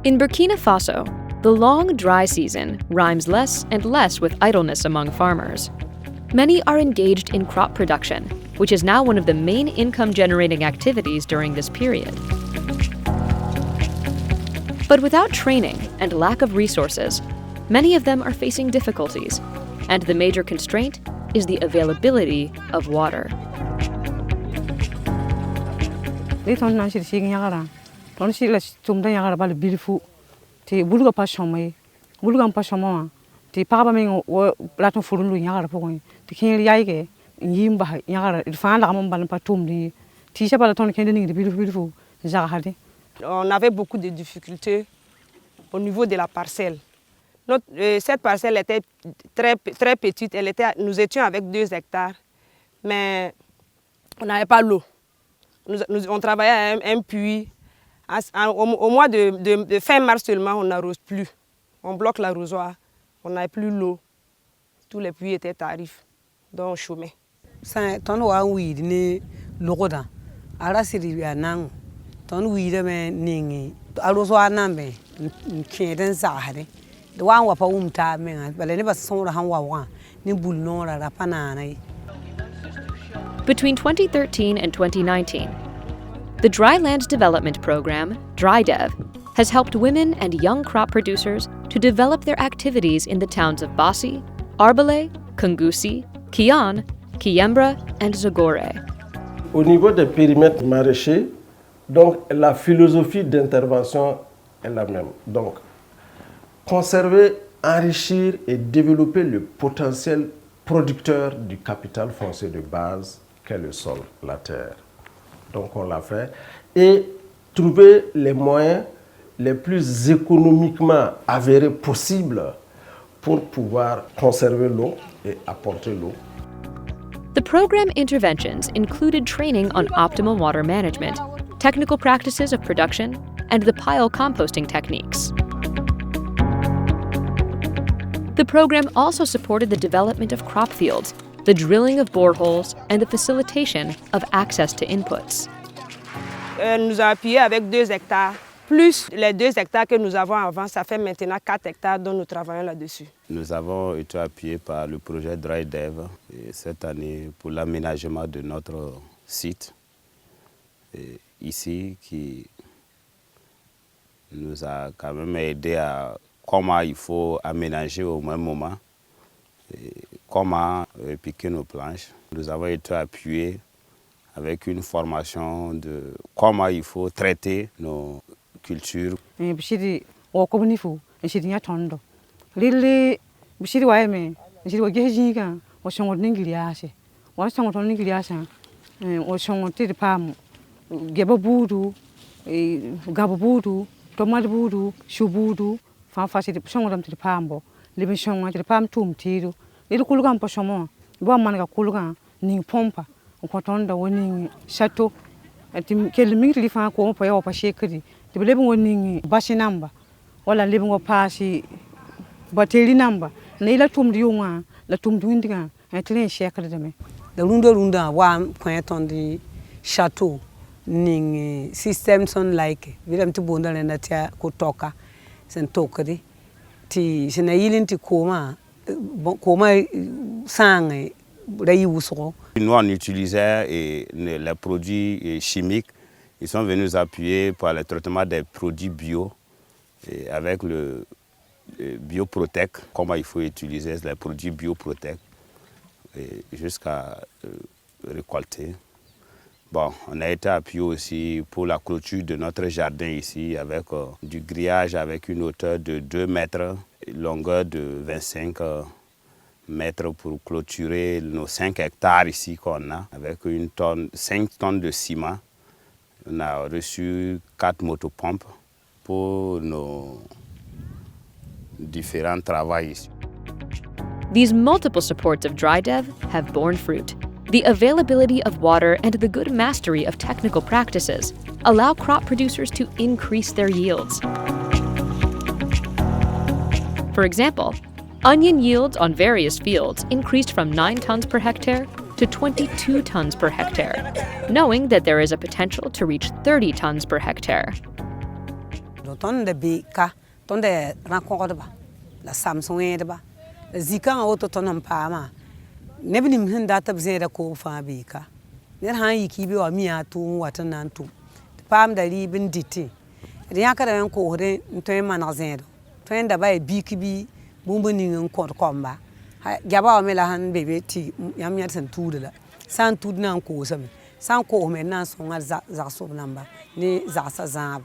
In Burkina Faso, the long dry season rhymes less and less with idleness among farmers. Many are engaged in crop production, which is now one of the main income-generating activities during this period. But without training and lack of resources, many of them are facing difficulties, and the major constraint is the availability of water. On avait beaucoup de difficultés au niveau de la parcelle. Cette parcelle était très petite, nous étions avec 2 hectares, mais on n'avait pas l'eau. On travaillait à un puits. Au mois de fin mars seulement, on n'arrose plus. On bloque l'arrosoir, on n'avait plus l'eau. Tous les puits étaient tarifs, donc on chômait. Ton weed me ningi arozwa nambe nkeden zahare de wan wa pa umta me bale ne ba sonra han wa ni bulnora ra panana. Between 2013 and 2019, the Drylands Development Program, DryDev, has helped women and young crop producers to develop their activities in the towns of Bassi, Arbale, Kungusi, Kian, Kiembra, and Zagore. Au niveau des périmètres maraîchers, donc la philosophie d'intervention est la même. Donc, conserver, enrichir et développer le potentiel producteur du capital foncier de base qu'est le sol, la terre. Donc on l'a fait. Et trouver les moyens les plus économiquement avérés possibles pour pouvoir conserver l'eau et apporter l'eau. The program interventions included training on optimal water management, technical practices of production, and the pile composting techniques. The program also supported the development of crop fields, the drilling of boreholes, and the facilitation of access to inputs. Nous a appuyé avec 2 hectares, plus les 2 hectares que nous avons avant, ça fait maintenant 4 hectares dont nous travaillons là-dessus. Nous avons été appuyés par le projet DryDev cette année pour l'aménagement de notre site. Ici, qui nous a quand même aidé à comment il faut aménager au même moment, comment piquer nos planches. Nous avons été appuyés avec une formation de comment il faut traiter nos cultures. Geba budu, gaba budu, tomate budu, shubudu, fanfasi de shongam to the pambo, living shong to the palm tomb tido, little kulgan poshomo, Bamanga kulgan, ning pompa, Ukotonda winning chateau, at the Kelmingly fan ko pa yo pa shekeri, the living winning bashi number, while a living or passy battery number, Naila tum diunga, la tum dwindinga, and train shaker them. The runda one quiet on the chateau. Ning system son like viram ti bonda na tia ko toka sen tokari ti sina yilin ti koma sang rayi wuso. Nous on utilisait les produits chimiques. Ils sont venus nous appuyer par le traitement des produits bio et avec le Bioprotec, comment il faut utiliser les produits Bioprotec jusqu'à récolter. Bon, on a été appuyé aussi pour la clôture de notre jardin ici avec du grillage avec une hauteur de 2 mètres, longueur de 25 mètres pour clôturer nos 5 hectares ici qu'on a avec 5 tonnes de ciment. On a reçu 4 motopompes pour nos différents travaux ici. These multiple supports of DryDev have borne fruit. The availability of water and the good mastery of technical practices allow crop producers to increase their yields. For example, onion yields on various fields increased from 9 tons per hectare to 22 tons per hectare, knowing that there is a potential to reach 30 tons per hectare. to ton de be ka ton de rankon ba la samson de ba zika o to ton pa ma ne bi nim hin da tab zeda ko fa be ka ne han yi ki bi wa mi atu watan nan tu pam da ri bin diti riya ka da ko re to man zedo to da ba bi ki bi bumbu ni ko komba jaba me la han bebe ti yam yar san tu da san tu nan ko sam san ko me nan so ngal za so namba ni za sa za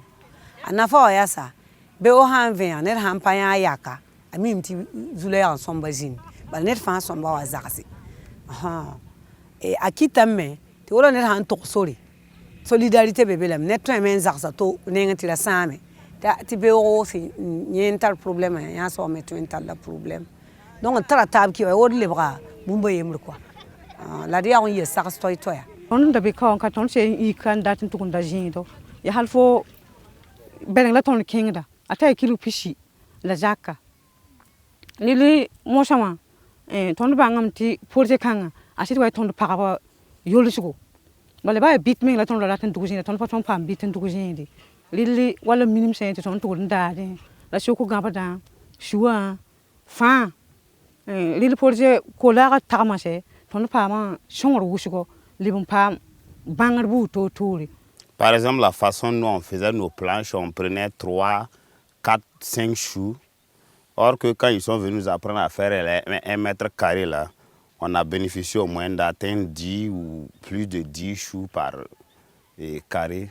anafa ya sa be o han ven ne han pa ya yaka ami mti zule ya somba jin ba ne fa somba wa zaksi aha e akita me ti wala ne han to sori solidarité bebe lam ne to men zaksa to ne ngati la same ti be o si nyental problème ya so me to ental la problème donc tara tab ki o le bra bumba yemr quoi la dia on ye saks toy toya on da be ka on ka ton se I kan datin tukun da jindo ya halfo beleng la ton kingda ata kilu pishi la jaka lili mo sama ton ba ngam ti porje kanga asit way ton pa ba yolisugo wala ba bit me la ton la tan dugujin ton pa ton pam bit tan dugujin di lili wala minim sen ton to nda de la shoko gaba da shuwa fa lili porje ko la ta ma se ton pa ma shongor wusugo libum pam bangar bu to touri. Par exemple, la façon dont on faisait nos planches, on prenait 3, 4, 5 choux. Or que quand ils sont venus nous apprendre à faire 1 mètre carré, là, on a bénéficié au moins d'atteindre 10 ou plus de 10 choux par carré.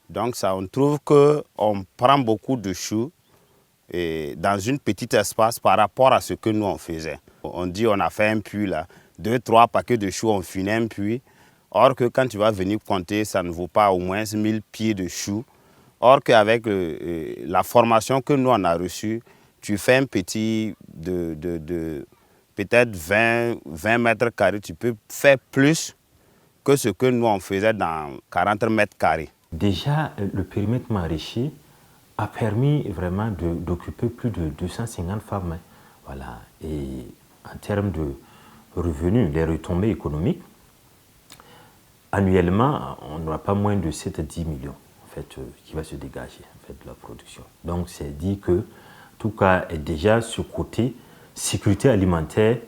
Donc ça, on trouve qu'on prend beaucoup de choux dans un petit espace par rapport à ce que nous on faisait. On dit on a fait un puits là, 2, 3 paquets de choux, on finit un puits. Or que quand tu vas venir compter, ça ne vaut pas au moins 1000 pieds de choux. Or qu'avec la formation que nous on a reçue, tu fais un petit de peut-être 20 mètres carrés, tu peux faire plus que ce que nous on faisait dans 40 mètres carrés. Déjà, le périmètre maraîcher a permis vraiment d'occuper plus de 250 femmes. Voilà. Et en termes de revenus, les retombées économiques, annuellement, on n'aura pas moins de 7 à 10 millions en fait, qui va se dégager en fait, de la production. Donc c'est dit que, en tout cas, déjà ce côté sécurité alimentaire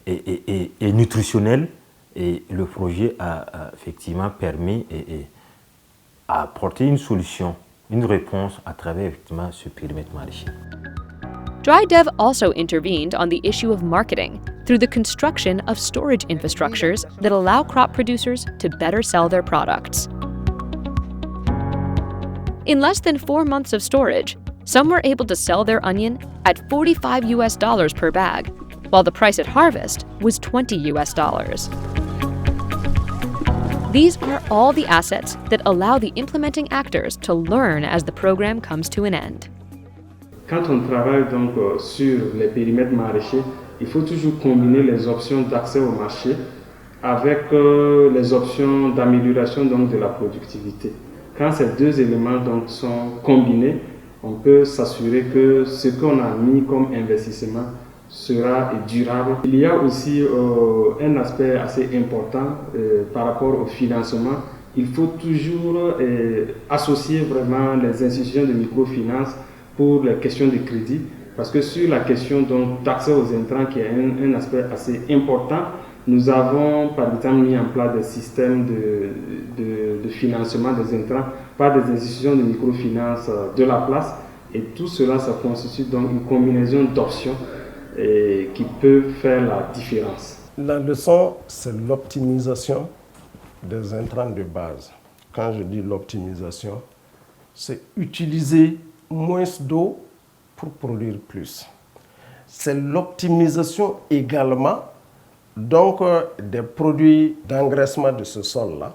et nutritionnelle, et le projet a effectivement permis à apporter une solution, une réponse à travers effectivement ce périmètre maraîcher. DryDev also intervened on the issue of marketing through the construction of storage infrastructures that allow crop producers to better sell their products. In less than 4 months of storage, some were able to sell their onion at $45 per bag, while the price at harvest was $20. These are all the assets that allow the implementing actors to learn as the program comes to an end. Quand on travaille donc sur les périmètres maraîchers, il faut toujours combiner les options d'accès au marché avec les options d'amélioration donc de la productivité. Quand ces deux éléments donc sont combinés, on peut s'assurer que ce qu'on a mis comme investissement sera durable. Il y a aussi un aspect assez important par rapport au financement. Il faut toujours associer vraiment les institutions de microfinance pour les questions de crédit, parce que sur la question d'accès aux intrants, qui est un aspect assez important, nous avons par exemple mis en place des systèmes de financement des intrants par des institutions de microfinance de la place, et tout cela, ça constitue donc une combinaison d'options qui peuvent faire la différence. La leçon, c'est l'optimisation des intrants de base. Quand je dis l'optimisation, c'est utiliser moins d'eau pour produire plus. C'est l'optimisation également donc, des produits d'engraissement de ce sol-là,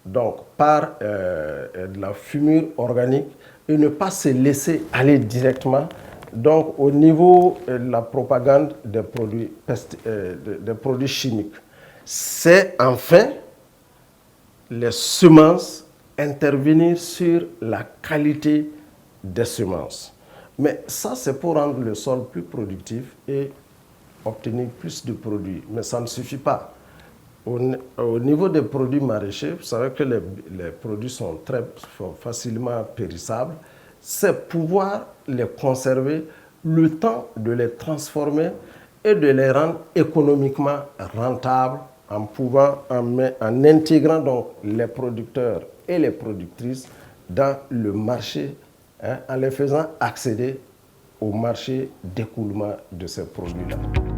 donc par de la fumure organique, et ne pas se laisser aller directement donc, au niveau de la propagande des produits chimiques. C'est enfin les semences, intervenir sur la qualité des semences. Mais ça, c'est pour rendre le sol plus productif et obtenir plus de produits. Mais ça ne suffit pas. Au niveau des produits maraîchers, vous savez que les produits sont facilement périssables c'est pouvoir les conserver, le temps de les transformer et de les rendre économiquement rentables en intégrant donc les producteurs et les productrices dans le marché, en les faisant accéder au marché d'écoulement de ces produits-là.